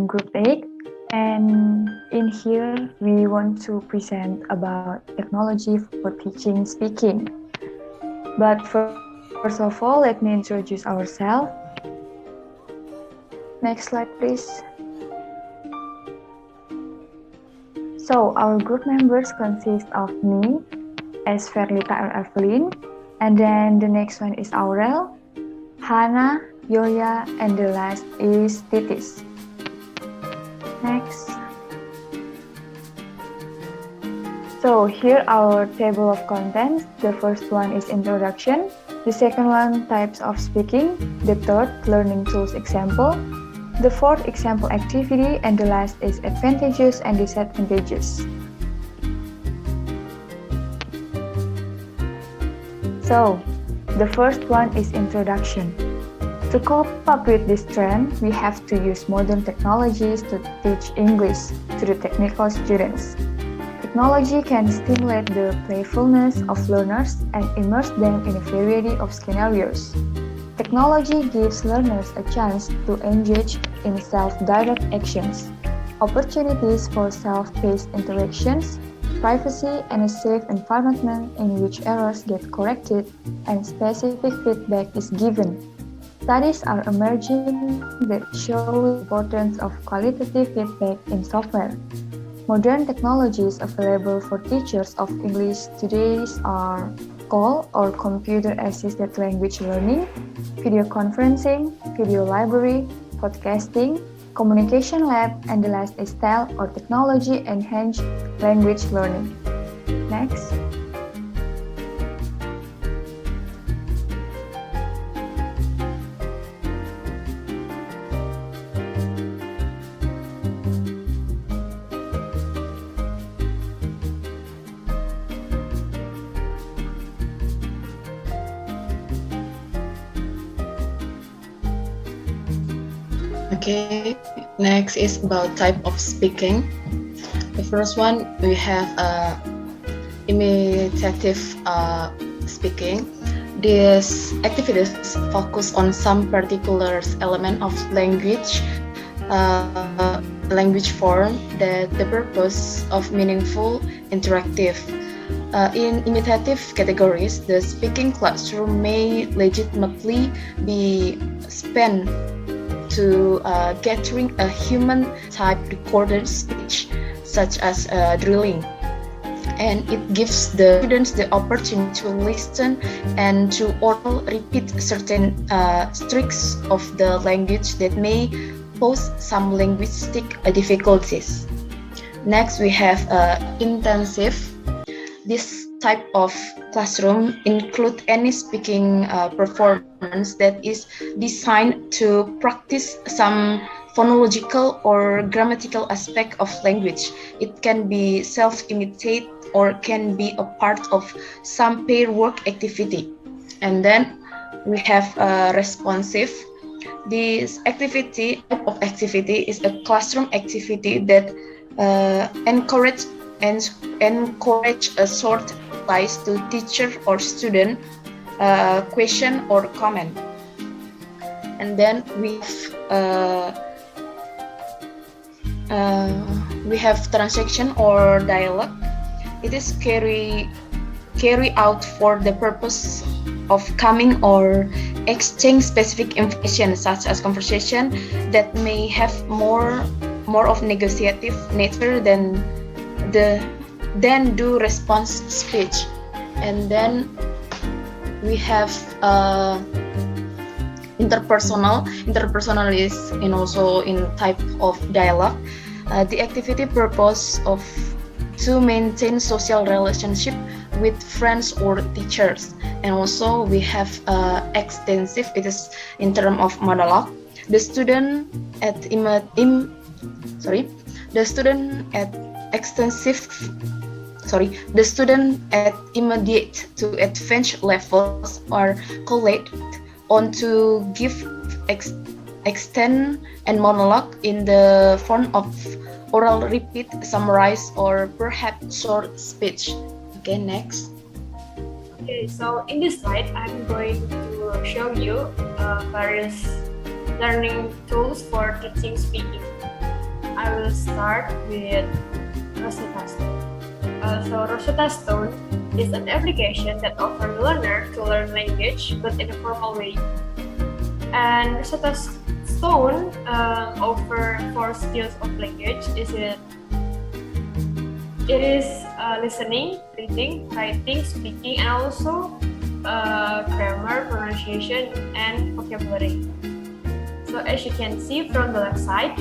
from Group 8, and in here we want to present about technology for teaching speaking. But first of all, let me introduce ourselves. Next slide, please. So, our group members consist of me, as Verlita or Evelyn, and then the next one is Aurel, Hana, Yoya, and the last is Titis. Next. So here our table of contents. The first one is introduction. The second one, types of speaking. The third, learning tools example. The fourth, example activity. And the last is advantages and disadvantages. So, the first one is introduction. To cope up with this trend, we have to use modern technologies to teach English to the technical students. Technology can stimulate the playfulness of learners and immerse them in a variety of scenarios. Technology gives learners a chance to engage in self-direct actions, opportunities for self-paced interactions, privacy, and a safe environment in which errors get corrected and specific feedback is given. Studies are emerging that show the importance of qualitative feedback in software. Modern technologies available for teachers of English today are call or computer-assisted language learning, video conferencing, video library, podcasting, communication lab, and the last is TEL or technology-enhanced language learning. Next. Okay, next is about type of speaking. The first one, we have imitative speaking. These activities focus on some particular element of language form that the purpose of meaningful, interactive. In imitative categories, the speaking classroom may legitimately be spent to gathering a human-type recorded speech, such as drilling. And it gives the students the opportunity to listen and to oral repeat certain tricks of the language that may pose some linguistic difficulties. Next, we have intensive. This type of classroom include any speaking performance that is designed to practice some phonological or grammatical aspect of language. It can be self-imitate or can be a part of some pair work activity. And then we have responsive. This type of activity is a classroom activity that encourage a short replies to teacher or student question or comment. And then we have transaction or dialogue. It is carry out for the purpose of coming or exchange specific information, such as conversation that may have more of negotiative nature than do response speech. And then we have interpersonal is also in type of dialogue. The activity purpose of to maintain social relationship with friends or teachers. And also we have extensive, it is in term of monologue. The student at immediate to advanced levels are called on to give extend and monologue in the form of oral repeat, summarize, or perhaps short speech. Okay, next. Okay, so in this slide, I'm going to show you various learning tools for teaching speaking. will start with Rosetta Stone. So Rosetta Stone is an application that offers learner to learn language but in a formal way. And Rosetta Stone offer 4 skills of language. It is listening, reading, writing, speaking, and also grammar, pronunciation, and vocabulary. So as you can see from the left side,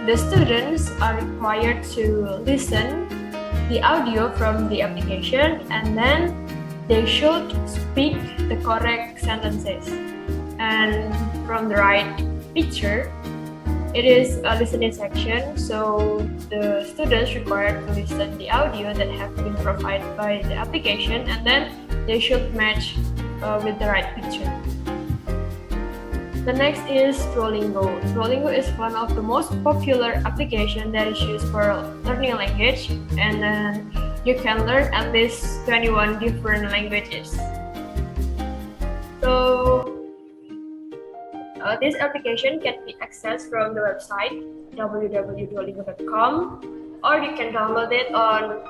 the students are required to listen the audio from the application, and then they should speak the correct sentences. And from the right picture, it is a listening section, so the students required to listen the audio that have been provided by the application, and then they should match with the right picture. The next is Duolingo. Duolingo is one of the most popular applications that is used for learning a language, and then you can learn at least 21 different languages. So this application can be accessed from the website www.duolingo.com, or you can download it on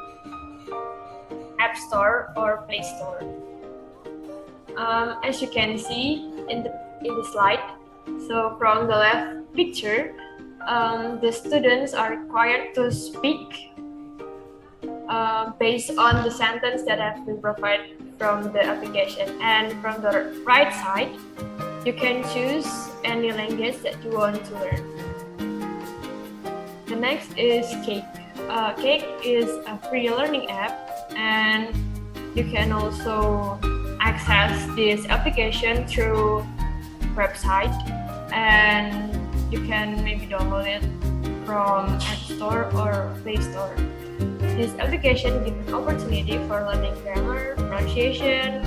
App Store or Play Store. As you can see in the slide, so from the left picture, the students are required to speak based on the sentence that have been provided from the application. And from the right side, you can choose any language that you want to learn. The next is Cake. Cake is a free learning app, and you can also access this application through website, and you can maybe download it from App Store or Play Store. This application gives an opportunity for learning grammar, pronunciation,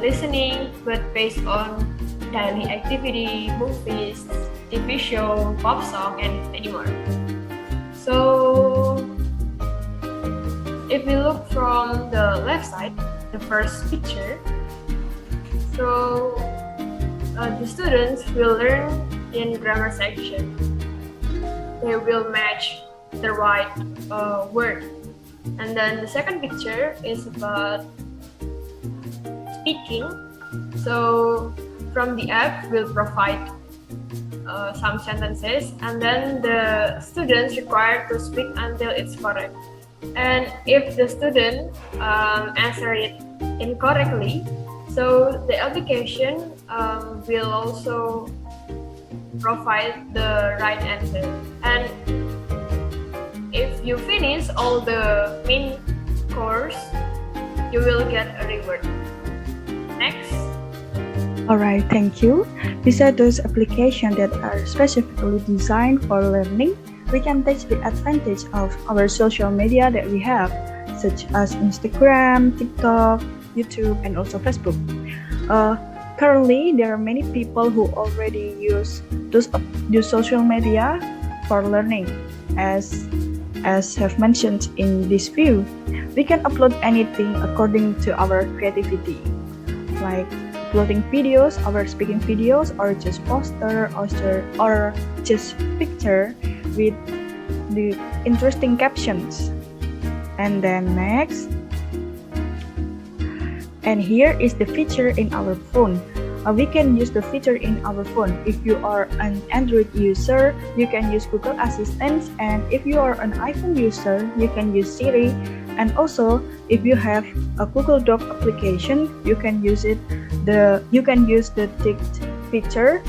listening, but based on daily activity, movies, TV show, pop song, and many more. So, if we look from the left side, the first picture, so the students will learn in grammar section. They will match the right word. And then the second picture is about speaking. So from the app will provide some sentences, and then the students required to speak until it's correct. And if the student answer it incorrectly, so the application will also provide the right answer. And if you finish all the main course, you will get a reward. Next. Alright, thank you. Besides those applications that are specifically designed for learning, we can take the advantage of our social media that we have, such as Instagram, TikTok, YouTube, and also Facebook. Currently, there are many people who already use social media for learning, as have mentioned in this view. We can upload anything according to our creativity, like uploading videos, our speaking videos, or just poster, or just picture with the interesting captions. And then next, and here is the feature in our phone. We can use the feature in our phone. If you are an Android user, you can use Google Assistant, and if you are an iPhone user, you can use Siri. And also, if you have a Google Doc application, you can use it. You can use the feature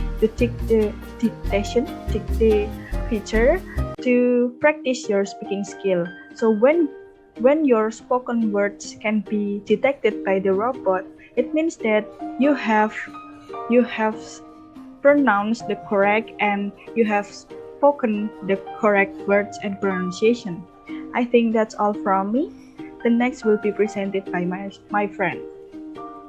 feature to practice your speaking skill. So when your spoken words can be detected by the robot, it means that you have pronounced the correct and you have spoken the correct words and pronunciation. I think that's all from me. The next will be presented by my friend.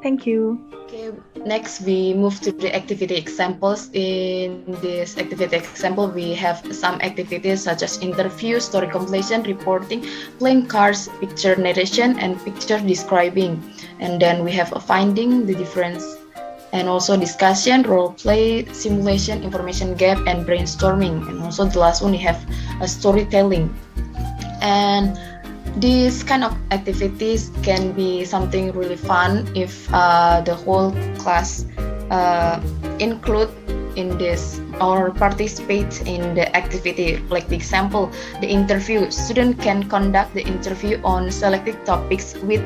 Thank you. Okay, next we move to the activity examples. In this activity example, we have some activities such as interview, story completion, reporting, playing cards, picture narration, and picture describing. And then we have a finding the difference and also discussion, role play, simulation, information gap, and brainstorming. And also the last one we have a storytelling. And these kind of activities can be something really fun if the whole class include in this or participate in the activity. Like the example, the interview. Student can conduct the interview on selected topics with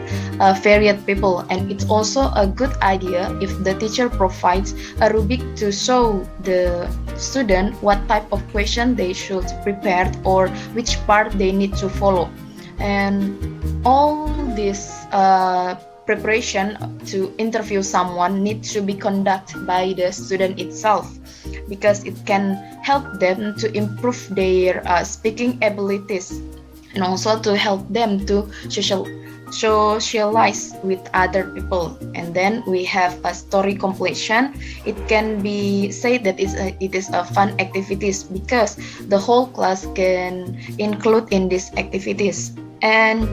varied people, and it's also a good idea if the teacher provides a rubric to show the student what type of question they should prepare or which part they need to follow. And all this preparation to interview someone needs to be conducted by the student itself, because it can help them to improve their speaking abilities, and also to help them to socialize with other people. And then we have a story completion. It can be said that it is a fun activities because the whole class can include in these activities. And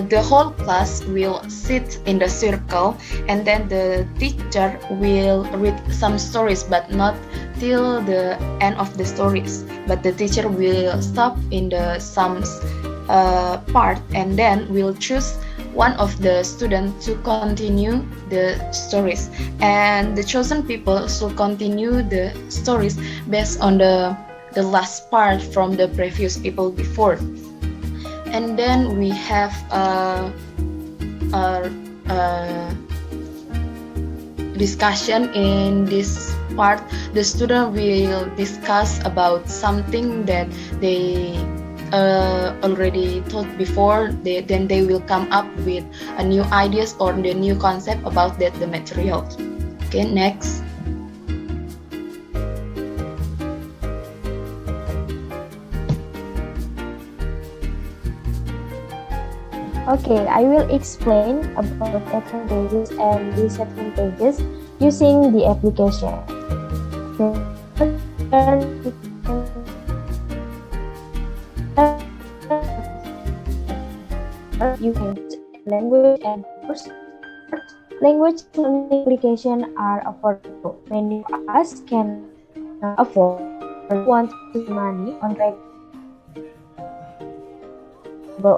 the whole class will sit in the circle, and then the teacher will read some stories, but not till the end of the stories, but the teacher will stop in the some part, and then will choose one of the students to continue the stories, and the chosen people should continue the stories based on the last part from the previous people before. And then we have a discussion. In this part, the student will discuss about something that they already taught before. Then they will come up with a new ideas or the new concept about the material. Okay, next. Okay, I will explain about advantages and disadvantages using the application. You can use language and course. Language learning applications are affordable. Many of us can afford or want to spend money on regular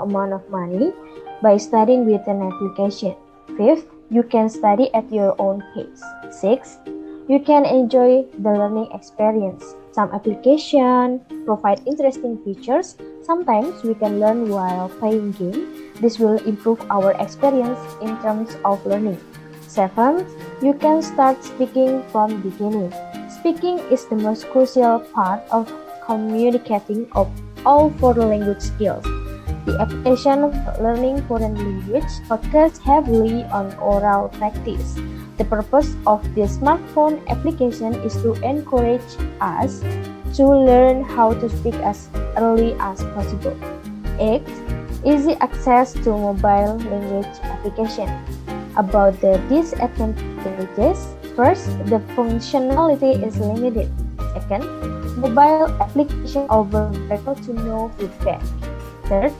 amount of money by studying with an application. 5th, you can study at your own pace. 6th, you can enjoy the learning experience. Some applications provide interesting features. Sometimes we can learn while playing games. This will improve our experience in terms of learning. 7th, you can start speaking from beginning. Speaking is the most crucial part of communicating of all foreign language skills. The application of learning foreign language focuses heavily on oral practice. The purpose of the smartphone application is to encourage us to learn how to speak as early as possible. 8. Easy access to mobile language application. About the disadvantages, first, the functionality is limited. Second, mobile application offer little to no feedback. Third,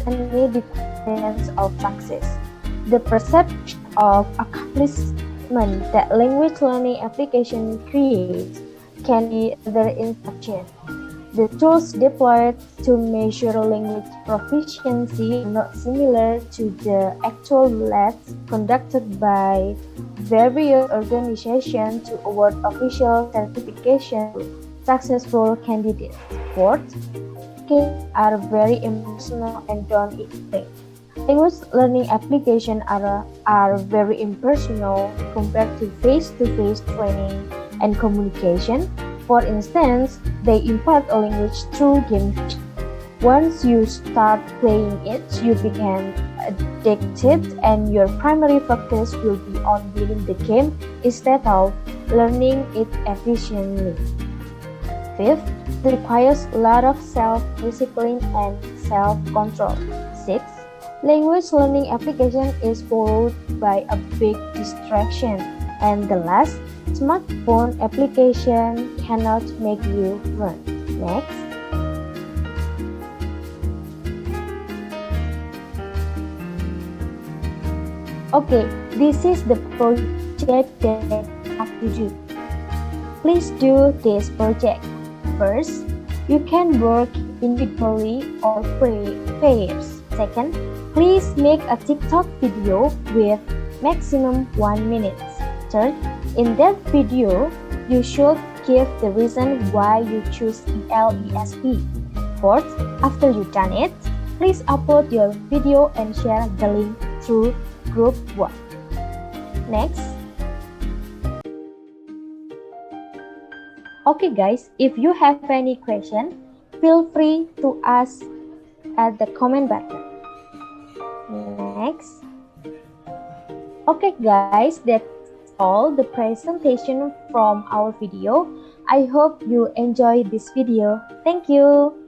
any definitions of success. The perception of accomplishment that language learning application creates can be rather insufficient. The tools deployed to measure language proficiency are not similar to the actual labs conducted by various organizations to award official certification to successful candidates. Fourth, are very impersonal and don't explain. Language learning applications are very impersonal compared to face-to-face training and communication. For instance, they impart a language through gamification. Once you start playing it, you become addicted, and your primary focus will be on winning the game instead of learning it efficiently. Fifth, it requires a lot of self-discipline and self-control. 6. Language learning application is followed by a big distraction. And the last, smartphone application cannot make you learn. Next. Okay, This is the project that you have to do. Please do this project. First, you can work individually or pairs. Second, please make a TikTok video with maximum 1 minute. Third, in that video, you should give the reason why you choose ELESP. Fourth, after you've done it, please upload your video and share the link through group WhatsApp. Next. Okay guys, if you have any question, feel free to ask at the comment button. Next. Okay guys, that's all the presentation from our video. I hope you enjoyed this video. Thank you.